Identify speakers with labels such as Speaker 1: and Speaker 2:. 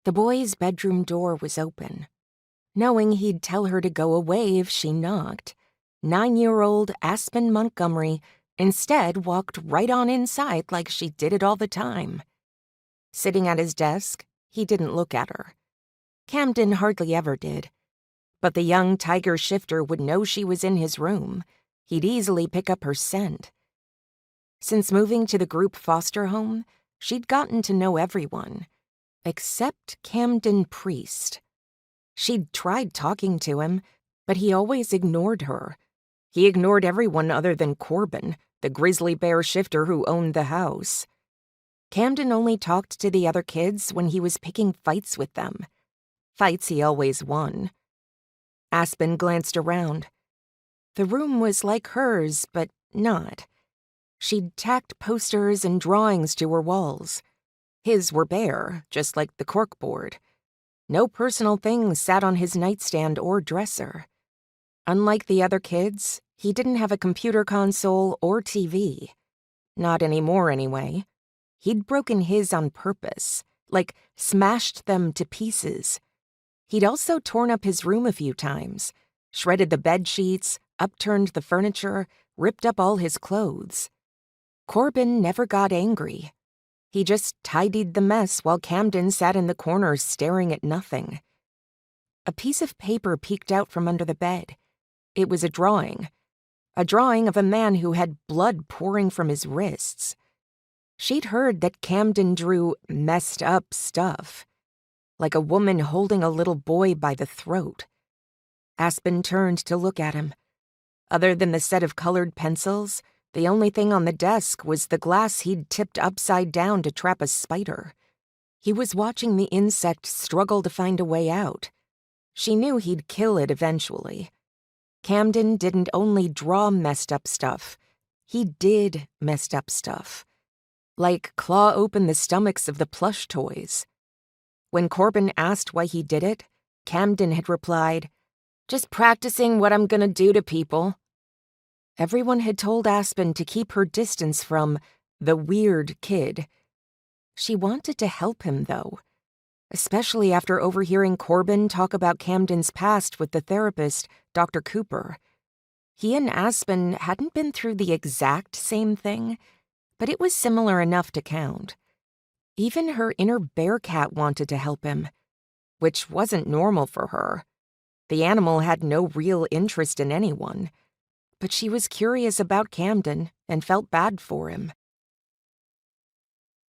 Speaker 1: The boy's bedroom door was open. Knowing he'd tell her to go away if she knocked, 9-year-old Aspen Montgomery instead walked right on inside like she did it all the time. Sitting at his desk, he didn't look at her. Camden hardly ever did. But the young tiger shifter would know she was in his room. He'd easily pick up her scent. Since moving to the group foster home, she'd gotten to know everyone, except Camden Priest. She'd tried talking to him, but he always ignored her. He ignored everyone other than Corbin, the grizzly bear shifter who owned the house. Camden only talked to the other kids when he was picking fights with them. Fights he always won. Aspen glanced around. The room was like hers, but not. She'd tacked posters and drawings to her walls. His were bare, just like the corkboard. No personal things sat on his nightstand or dresser. Unlike the other kids, he didn't have a computer console or TV. Not anymore, anyway. He'd broken his on purpose, like smashed them to pieces. He'd also torn up his room a few times, shredded the bed sheets, upturned the furniture, ripped up all his clothes. Corbin never got angry. He just tidied the mess while Camden sat in the corner staring at nothing. A piece of paper peeked out from under the bed. It was a drawing of a man who had blood pouring from his wrists. She'd heard that Camden drew messed up stuff, like a woman holding a little boy by the throat. Aspen turned to look at him. Other than the set of colored pencils, the only thing on the desk was the glass he'd tipped upside down to trap a spider. He was watching the insect struggle to find a way out. She knew he'd kill it eventually. Camden didn't only draw messed up stuff. He did messed up stuff. Like claw open the stomachs of the plush toys. When Corbin asked why he did it, Camden had replied, "Just practicing what I'm gonna do to people." Everyone had told Aspen to keep her distance from the weird kid. She wanted to help him, though, especially after overhearing Corbin talk about Camden's past with the therapist, Dr. Cooper. He and Aspen hadn't been through the exact same thing, but it was similar enough to count. Even her inner bear cat wanted to help him, which wasn't normal for her. The animal had no real interest in anyone, but she was curious about Camden and felt bad for him.